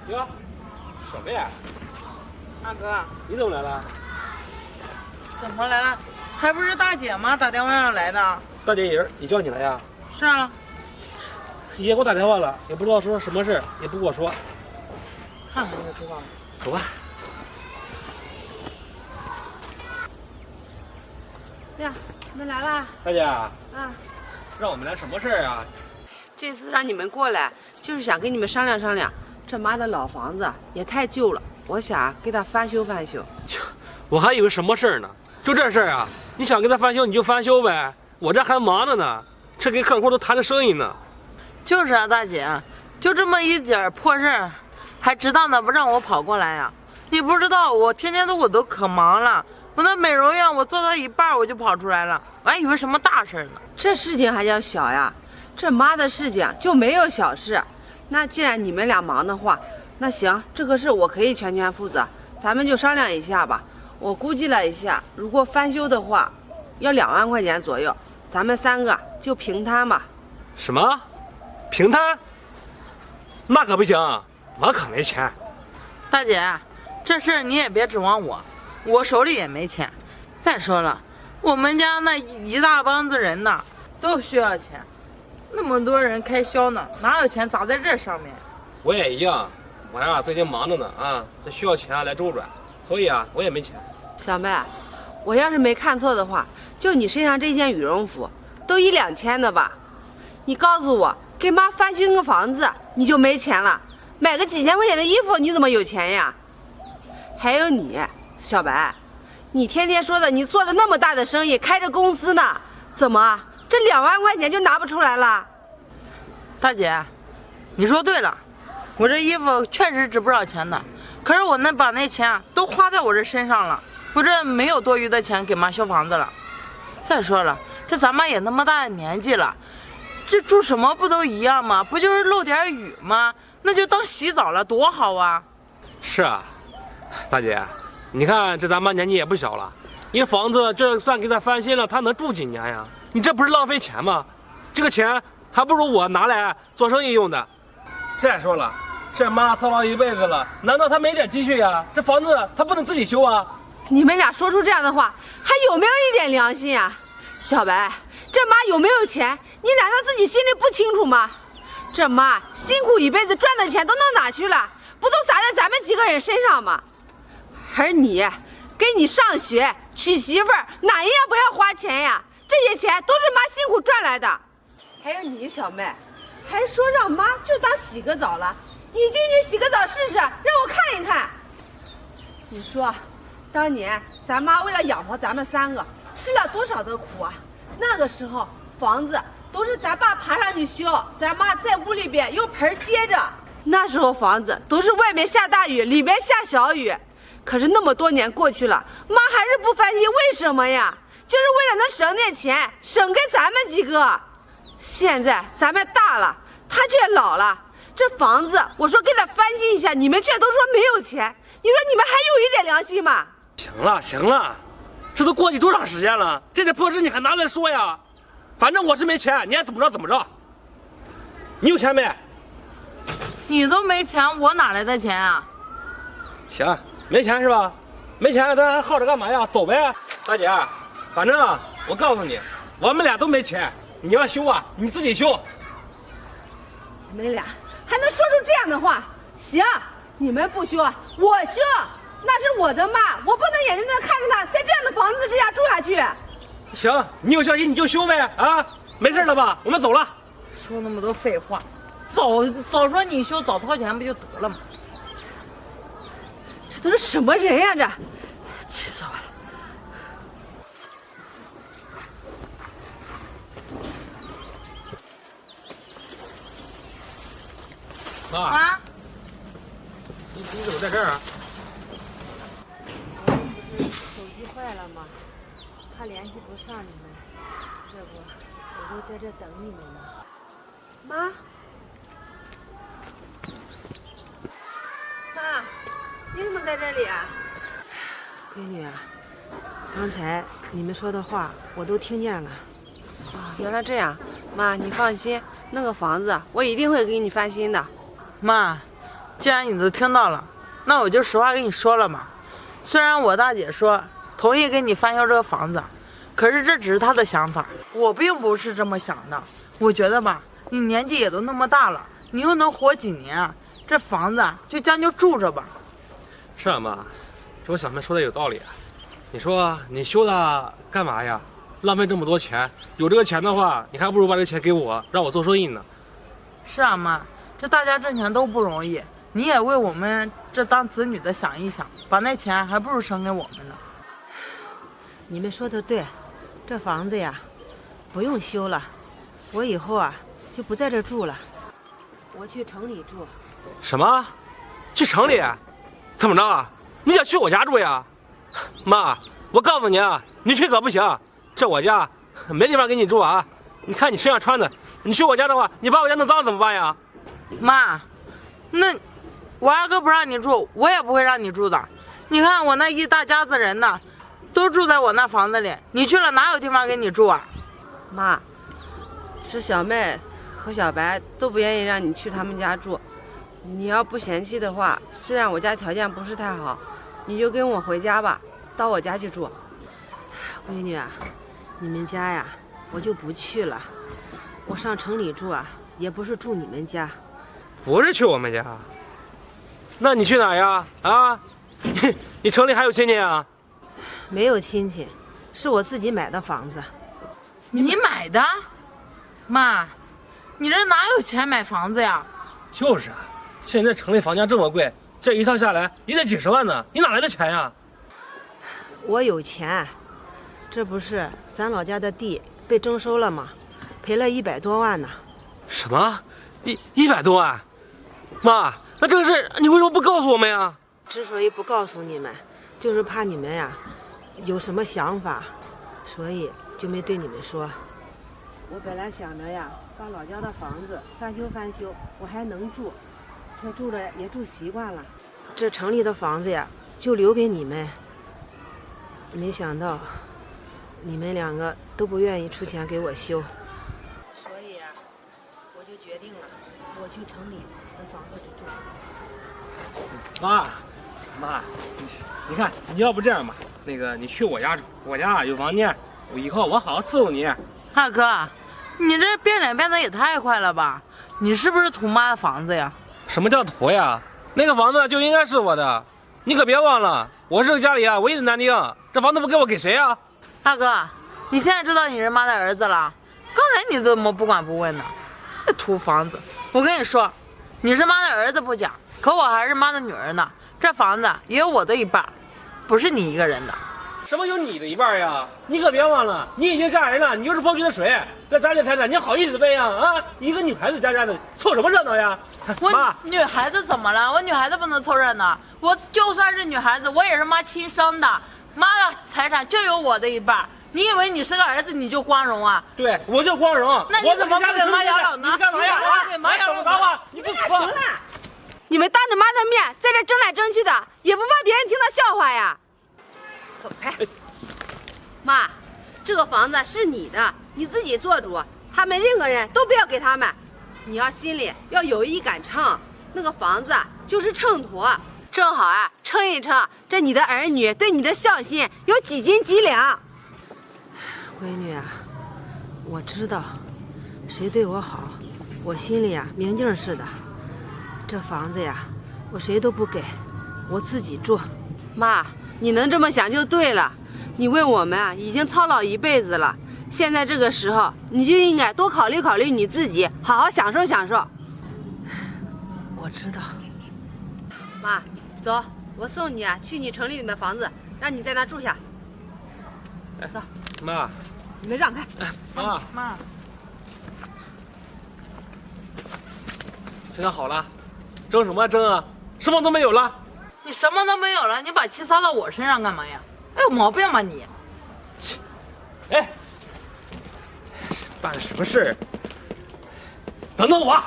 哟，小妹，大哥，你怎么来了？怎么来了？还不是大姐吗？打电话让来的。大姐也叫你来呀？是啊，也给我打电话了，也不知道说什么事，也不跟我说。看看就知道了。走吧。呀，你们来啦！大姐，啊，让我们来什么事儿啊？这次让你们过来，就是想跟你们商量商量，这妈的老房子也太旧了，我想给它翻修翻修。我还以为什么事儿呢？就这事儿啊？你想给他翻修你就翻修呗，我这还忙着呢，这跟客户都谈着生意呢。就是啊，大姐，就这么一点破事儿，还值当的不让我跑过来呀？你不知道，我天天我都可忙了，我那美容院我做到一半我就跑出来了，我还以为什么大事呢。这事情还叫小呀？这妈的事情就没有小事。那既然你们俩忙的话，那行，这个事我可以全权负责，咱们就商量一下吧。我估计了一下，如果翻修的话，要2万块钱左右，咱们3个就平摊吧。什么？平摊？那可不行，我可没钱。大姐，这事儿你也别指望我，我手里也没钱。再说了，我们家那一大帮子人呢，都需要钱，那么多人开销呢，哪有钱砸在这上面？我也一样，我呀最近忙着呢啊，这需要钱来周转，所以啊我也没钱。小妹，我要是没看错的话，就你身上这件羽绒服都1、2千的吧？你告诉我，给妈翻修个房子你就没钱了？买个几千块钱的衣服你怎么有钱呀？还有你，小白，你天天说的你做了那么大的生意，开着公司呢，怎么这2万块钱就拿不出来了？大姐，你说对了，我这衣服确实值不少钱的，可是我把那钱都花在我这身上了，我这没有多余的钱给妈修房子了。再说了，这咱妈也那么大的年纪了，这住什么不都一样吗？不就是漏点雨吗？那就当洗澡了，多好啊！是啊，大姐，你看这咱妈年纪也不小了，一房子这算给她翻新了，她能住几年呀？你这不是浪费钱吗？这个钱还不如我拿来做生意用的。再说了，这妈操劳一辈子了，难道她没点积蓄呀？这房子她不能自己修啊？你们俩说出这样的话，还有没有一点良心呀？小白，这妈有没有钱，你难道自己心里不清楚吗？这妈辛苦一辈子赚的钱都弄哪去了？不都砸在咱们几个人身上吗？而你，给你上学、娶媳妇儿，哪一样不要花钱呀？这些钱都是妈辛苦赚来的。还有你小妹，还说让妈就当洗个澡了，你进去洗个澡试试，让我看一看。你说，当年咱妈为了养活咱们3个，吃了多少的苦啊？那个时候房子都是咱爸爬上去修，咱妈在屋里边用盆接着。那时候房子都是外面下大雨，里面下小雨。可是那么多年过去了，妈还是不翻新，为什么呀？就是为了能省点钱，省给咱们几个。现在咱们大了，她却老了，这房子我说给她翻新一下，你们却都说没有钱，你说你们还有一点良心吗？行了行了，这都过去多长时间了？这点破事你还拿来说呀？反正我是没钱，你爱怎么着怎么着。你有钱没？你都没钱，我哪来的钱啊？行，没钱是吧？没钱咱还耗着干嘛呀？走呗，大姐。反正啊，我告诉你，我们俩都没钱，你要修啊，你自己修。你们俩还能说出这样的话？行，你们不修，我修。那是我的妈，我不能眼睁睁看着她在这样的房子之下住下去。行，你有孝心你就修呗啊，没事了吧？我们走了。说那么多废话，早说你修早掏钱不就得了吗？这都是什么人呀？这气死我了！妈，啊，你怎么在这儿啊？手机坏了吗？他联系不上你们，这不，我就在这等你们呢。妈，妈，你怎么在这里啊？闺女啊，刚才你们说的话我都听见了。啊，原来这样，妈，你放心，那个房子我一定会给你翻新的。妈，既然你都听到了，那我就实话跟你说了吧。虽然我大姐说同意给你翻修这个房子，可是这只是她的想法，我并不是这么想的。我觉得吧，你年纪也都那么大了，你又能活几年啊？这房子就将就住着吧。是啊，妈，这我小妹说的有道理啊。你说你修它干嘛呀？浪费这么多钱，有这个钱的话，你还不如把这个钱给我，让我做生意呢。是啊，妈，这大家挣钱都不容易，你也为我们这当子女的想一想，把那钱还不如省给我们呢。你们说的对，这房子呀，不用修了，我以后啊就不在这住了，我去城里住。什么？去城里？怎么着啊？你想去我家住呀？妈，我告诉你啊，你去可不行，这我家没地方给你住啊！你看你身上穿的，你去我家的话，你把我家弄脏了怎么办呀？妈，那我二哥不让你住，我也不会让你住的。你看我那一大家子人呢，都住在我那房子里，你去了哪有地方给你住啊？妈，是小妹和小白都不愿意让你去他们家住。你要不嫌弃的话，虽然我家条件不是太好，你就跟我回家吧，到我家去住。闺女啊，你们家呀，我就不去了。我上城里住啊，也不是住你们家。不是去我们家，那你去哪儿呀？啊，你城里还有亲戚啊？没有亲戚，是我自己买的房子。你买的？妈，你这哪有钱买房子呀？就是啊，现在城里房价这么贵，这一套下来也得几十万呢，你哪来的钱呀？我有钱，这不是咱老家的地被征收了吗？赔了100多万呢。什么？100多万？妈，那这个事你为什么不告诉我们呀？之所以不告诉你们，就是怕你们呀有什么想法，所以就没对你们说。我本来想着呀，把老家的房子翻修翻修，我还能住，这住着也住习惯了。这城里的房子呀，就留给你们。没想到，你们两个都不愿意出钱给我修，所以呀，我就决定了，我去城里的房子里住。妈，你看，你要不这样吧，那个你去我家住，我家有房间，以后我好好伺候你。二哥，你这变脸变得也太快了吧？你是不是图妈的房子呀？什么叫图呀？那个房子就应该是我的，你可别忘了，我是家里啊唯一的男丁，这房子不给我给谁啊？二哥，你现在知道你是妈的儿子了，刚才你怎么不管不问呢？这图房子，我跟你说，你是妈的儿子不讲，可我还是妈的女儿呢，这房子也有我的一半，不是你一个人的。什么有你的一半呀？你可别忘了，你已经嫁人了，你又是泼皮的水，这家里财产你好意思背呀？啊，一个女孩子家的，凑什么热闹呀？我女孩子怎么了？我女孩子不能凑热闹，我就算是女孩子，我也是妈亲生的，妈的财产就有我的一半。你以为你是个儿子你就光荣啊？对，我就光荣。那你怎么不给妈养老呢？你干嘛呀？给妈养老呢？你不说。行了，你们当着妈的面在这争来争去的，也不怕别人听到笑话呀？走开！妈，这个房子是你的，你自己做主，他们任何人都不要给他们。你要心里要有一杆秤，那个房子就是秤砣，正好啊，称一称这你的儿女对你的孝心有几斤几两。闺女啊，我知道，谁对我好，我心里呀明镜似的。这房子呀，我谁都不给，我自己住。妈，你能这么想就对了。你为我们啊已经操劳一辈子了，现在这个时候，你就应该多考虑考虑你自己，好好享受享受。我知道。妈，走，我送你啊去你城里的房子，让你在那住下。走，妈，你们让开。妈，现在好了，争什么争啊？什么都没有了。你什么都没有了，你把气撒到我身上干嘛呀？哎，有毛病吧你？哎，办什么事儿？等等我。